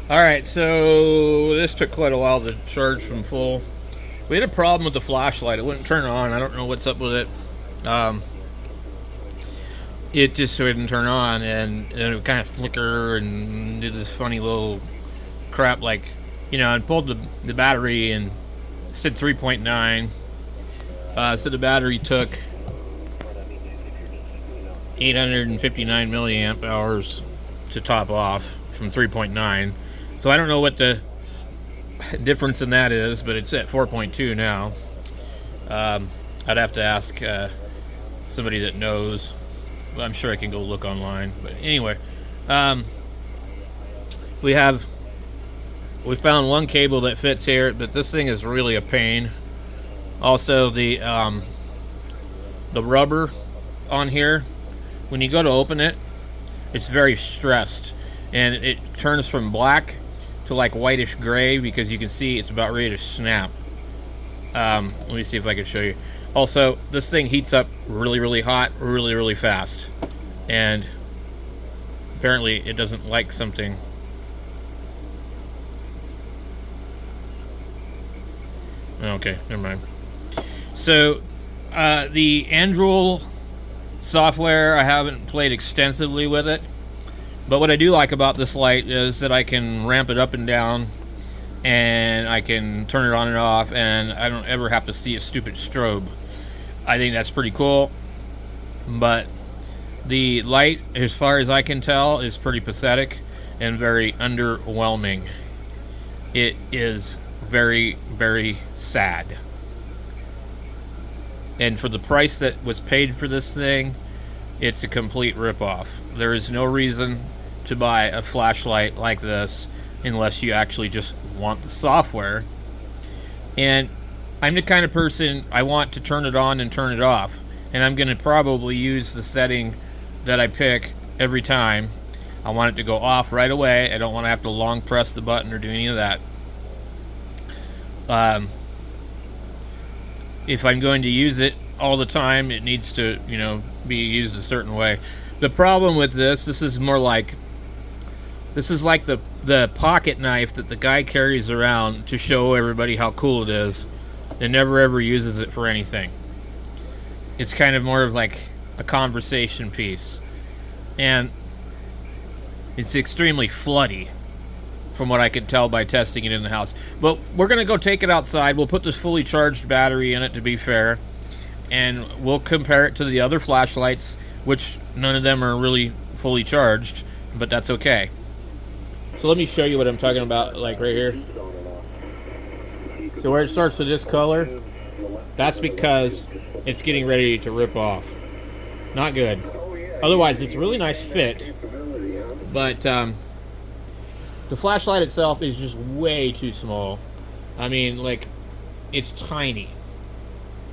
Alright, so this took quite a while to charge from full. We had a problem with the flashlight. It wouldn't turn on. I don't know what's up with it. It just wouldn't turn on, and it would kind of flicker and do this funny little crap. Like, you know, I pulled the battery and it said 3.9. So the battery took 859 milliamp hours to top off from 3.9. So I don't know what the difference in that is, but it's at 4.2 now. I'd have to ask somebody that knows. Well, I'm sure I can go look online. But anyway, we found one cable that fits here, but this thing is really a pain. Also, the rubber on here, when you go to open it, it's very stressed, and it turns from black to like whitish gray because you can see it's about ready to snap. Let me see if I can show you. Also, this thing heats up really hot, really fast, and apparently it doesn't like something. Okay, never mind. So the Android software, I haven't played extensively with it, but what I do like about this light is that I can ramp it up and down, and I can turn it on and off, and I don't ever have to see a stupid strobe. I think that's pretty cool, but the light, as far as I can tell, is pretty pathetic and very underwhelming. It is very sad. And for the price that was paid for this thing, it's a complete ripoff. There is no reason to buy a flashlight like this unless you actually just want the software. And I'm the kind of person, I want to turn it on and turn it off. And I'm going to probably use the setting that I pick every time. I want it to go off right away. I don't want to have to long press the button or do any of that. If I'm going to use it all the time, it needs to, you know, be used a certain way. The problem with this is more like, this is like the pocket knife that the guy carries around to show everybody how cool it is, and never ever uses it for anything. It's kind of more of like a conversation piece, and it's extremely floody from what I could tell by testing it in the house. But we're gonna go take it outside. We'll put this fully charged battery in it, to be fair, and we'll compare it to the other flashlights, which none of them are really fully charged, but that's okay. So let me show you what I'm talking about, like right here. So where it starts to this color, that's because it's getting ready to rip off. Not good. Otherwise, it's a really nice fit, but the flashlight itself is just way too small. I mean, like, it's tiny.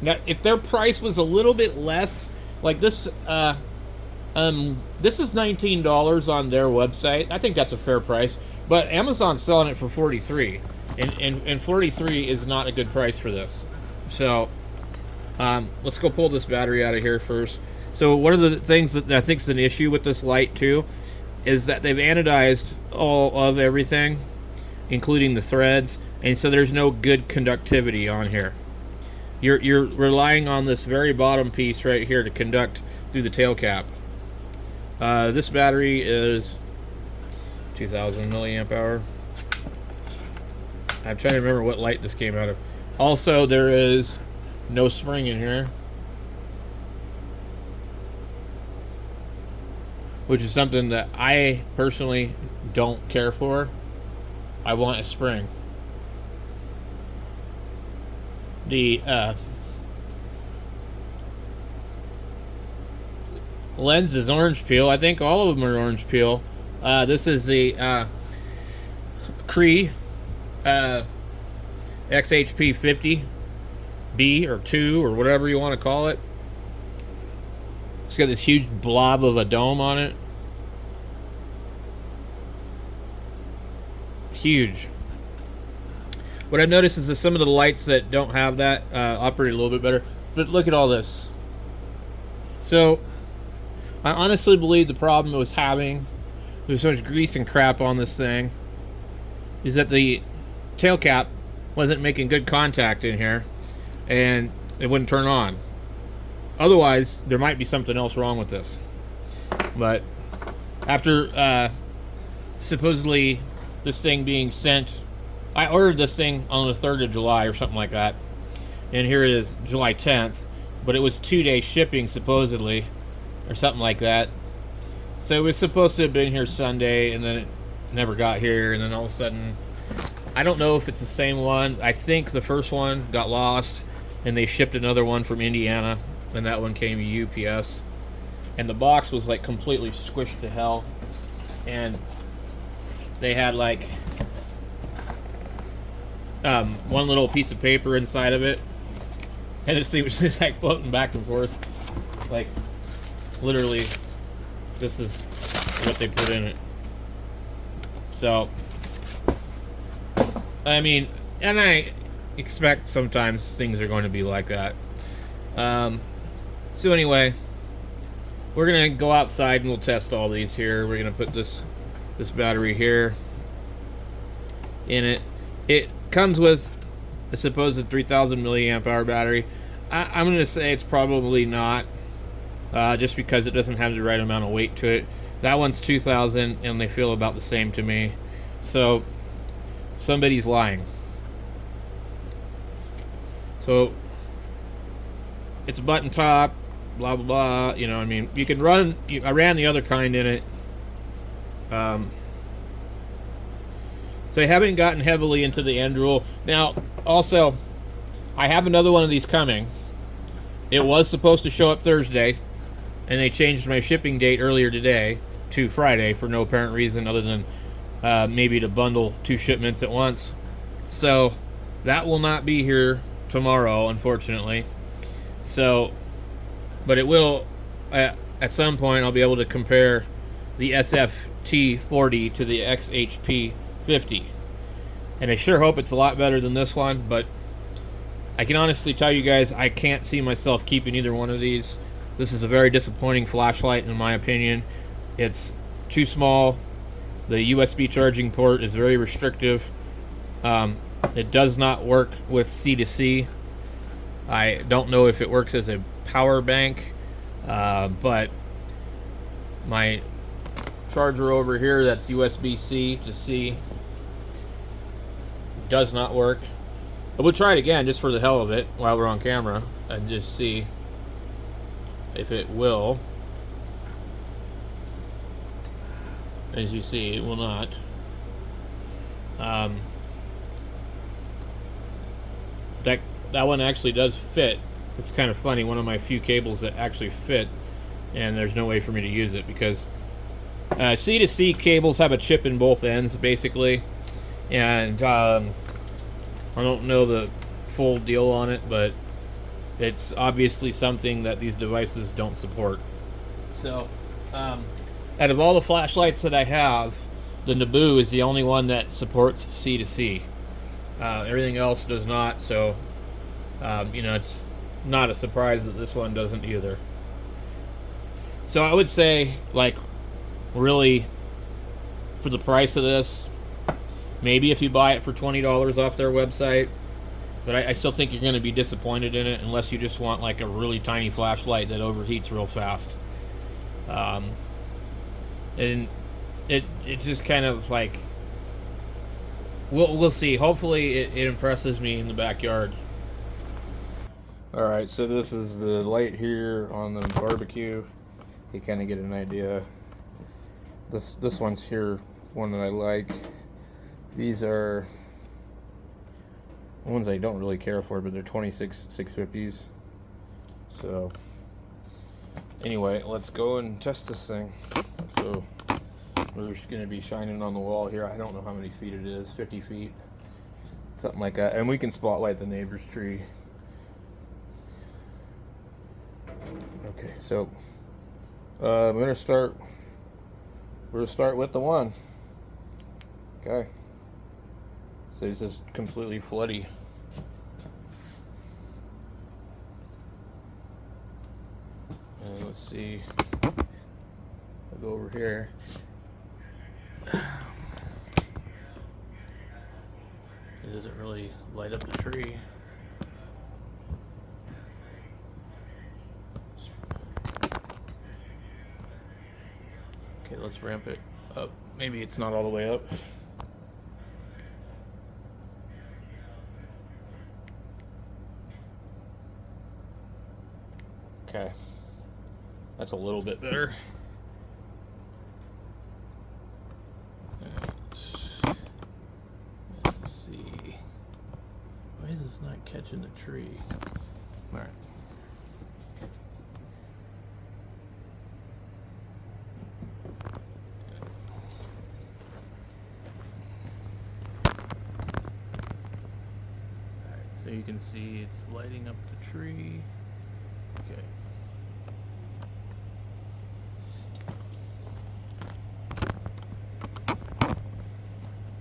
Now, if their price was a little bit less, like this, this is $19 on their website. I think that's a fair price, but Amazon's selling it for $43, and $43 is not a good price for this. So, let's go pull this battery out of here first. So, one of the things that I think is an issue with this light too is that they've anodized all of everything, including the threads, and so there's no good conductivity on here. You're relying on this very bottom piece right here to conduct through the tail cap. This battery is 2000 milliamp hour. I'm trying to remember what light this came out of. Also, there is no spring in here, which is something that I personally don't care for. I want a spring. The lens is orange peel. I think all of them are orange peel. This is the Cree xhp50b or 2 or whatever you want to call it. It's got this huge blob of a dome on it. Huge. What I've noticed is that some of the lights that don't have that operate a little bit better. But look at all this. So, I honestly believe the problem it was having, there's so much grease and crap on this thing, is that the tail cap wasn't making good contact in here, and it wouldn't turn on. Otherwise, there might be something else wrong with this. But after supposedly this thing being sent, I ordered this thing on the 3rd of July or something like that, and here it is, July 10th, but it was 2-day shipping supposedly, or something like that. So it was supposed to have been here Sunday, and then it never got here, and then all of a sudden, I don't know if it's the same one. I think the first one got lost, and they shipped another one from Indiana, and that one came to UPS. And the box was like completely squished to hell, and they had like one little piece of paper inside of it, and this thing was just like floating back and forth. Like, literally, this is what they put in it. So, I mean, and I expect sometimes things are going to be like that. So anyway, we're gonna go outside and we'll test all these here. We're gonna put this battery here in it. It comes with a supposed 3,000 milliamp hour battery. I'm gonna say it's probably not, just because it doesn't have the right amount of weight to it. That one's 2,000, and they feel about the same to me. So somebody's lying. So it's a button top, blah blah blah. You know, I mean, you can run. I ran the other kind in it. So I haven't gotten heavily into the end rule. Now, also, I have another one of these coming. It was supposed to show up Thursday, and they changed my shipping date earlier today to Friday for no apparent reason other than maybe to bundle 2 shipments at once. So that will not be here tomorrow, unfortunately. So, but it will, at some point, I'll be able to compare the SFT40 to the XHP50. And I sure hope it's a lot better than this one, but I can honestly tell you guys, I can't see myself keeping either one of these. This is a very disappointing flashlight in my opinion. It's too small. The USB charging port is very restrictive. It does not work with C2C. I don't know if it works as a power bank, but my charger over here, that's USB-C to C, does not work. But we'll try it again just for the hell of it while we're on camera and just see if it will. As you see, it will not. That one actually does fit. It's kind of funny, one of my few cables that actually fit, and there's no way for me to use it because C2C cables have a chip in both ends basically, and I don't know the full deal on it, but it's obviously something that these devices don't support. So out of all the flashlights that I have, the Naboo is the only one that supports C2C. Everything else does not, so you know, it's not a surprise that this one doesn't either. So I would say, like, really, for the price of this, maybe if you buy it for $20 off their website, but I still think you're going to be disappointed in it unless you just want like a really tiny flashlight that overheats real fast. And it just kind of like, we'll see. Hopefully it impresses me in the backyard. Alright, so this is the light here on the barbecue. You kind of get an idea. This one's here, one that I like. These are ones I don't really care for, but they're 26 650s. So anyway, let's go and test this thing. So we're just going to be shining on the wall here. I don't know how many feet it is, 50 feet, something like that. And we can spotlight the neighbor's tree. Okay, so we're going to start with the one. Okay. So it's just completely floody. And let's see. I'll go over here. it doesn't really light up the tree. Okay, let's ramp it up. Maybe it's not all the way up. Okay, that's a little bit better. Let's see. Why is this not catching the tree? All right. So you can see it's lighting up the tree. Okay.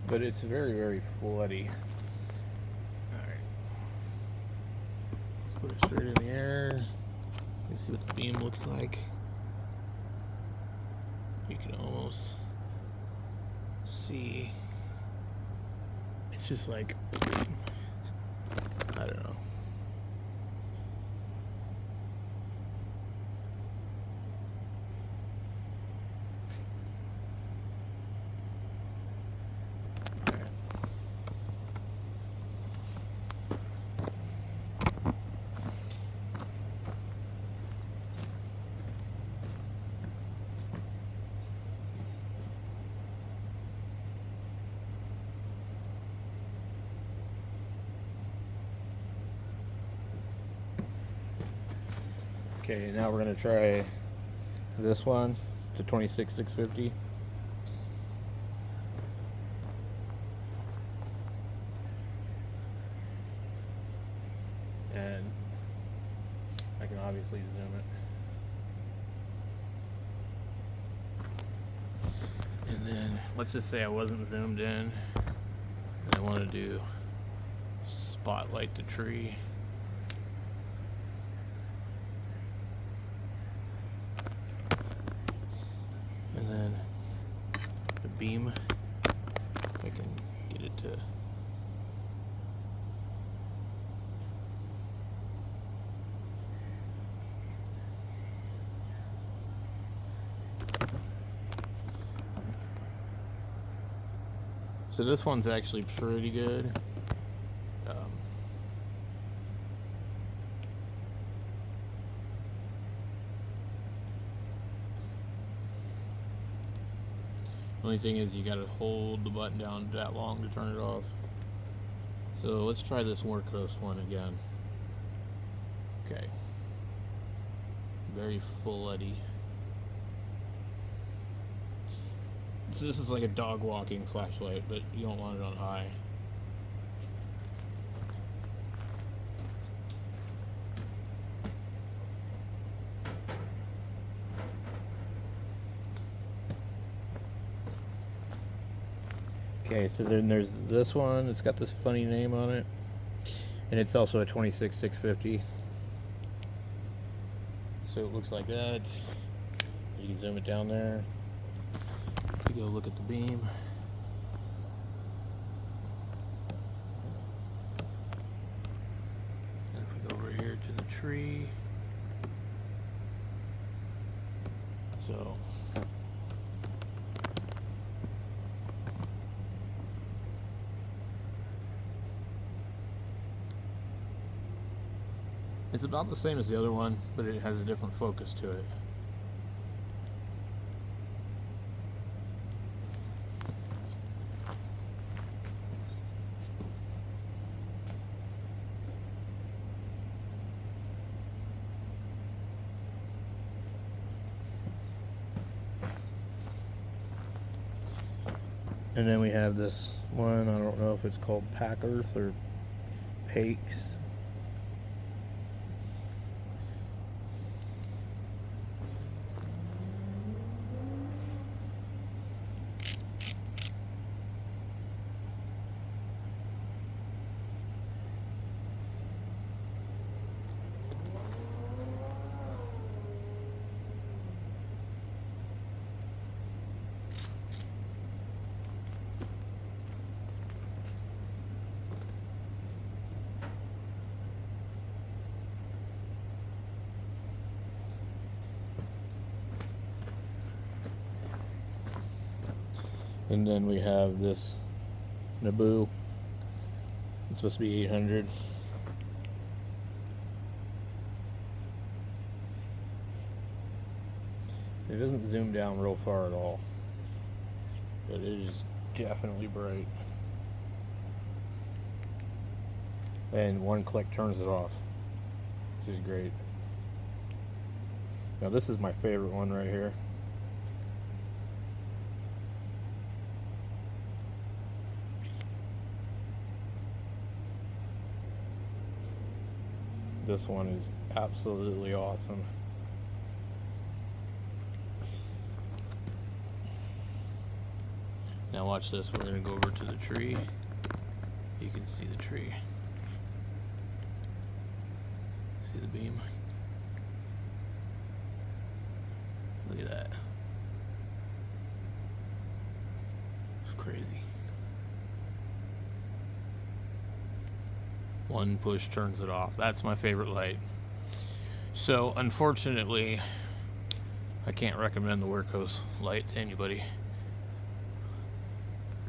But it's very, very floody. Alright. Let's put it straight in the air. Let's see what the beam looks like. You can almost see. It's just like, I don't know. Okay, now we're gonna try this one to 26,650. And I can obviously zoom it. And then let's just say I wasn't zoomed in and I want to do spotlight the tree. And then the beam, I can get it to so this one's actually pretty good. Only thing is you gotta hold the button down that long to turn it off. So let's try this wurkkos one again. Okay. Very floody. So this is like a dog walking flashlight, but you don't want it on high. Okay, so then there's this one. It's got this funny name on it, and it's also a 26,650. So it looks like that. You can zoom it down there. Let's go look at the beam. And if we go over here to the tree, so. It's about the same as the other one, but it has a different focus to it. And then we have this one, I don't know if it's called Pack Earth or Pakes. And then we have this Naboo. It's supposed to be 800. It doesn't zoom down real far at all, but it is definitely bright. And one click turns it off, which is great. Now this is my favorite one right here. This one is absolutely awesome. Now watch this, we're going to go over to the tree. You can see the tree. See the beam? Look at that. It's crazy. One push turns it off. That's my favorite light. So unfortunately, I can't recommend the wurkkos light to anybody.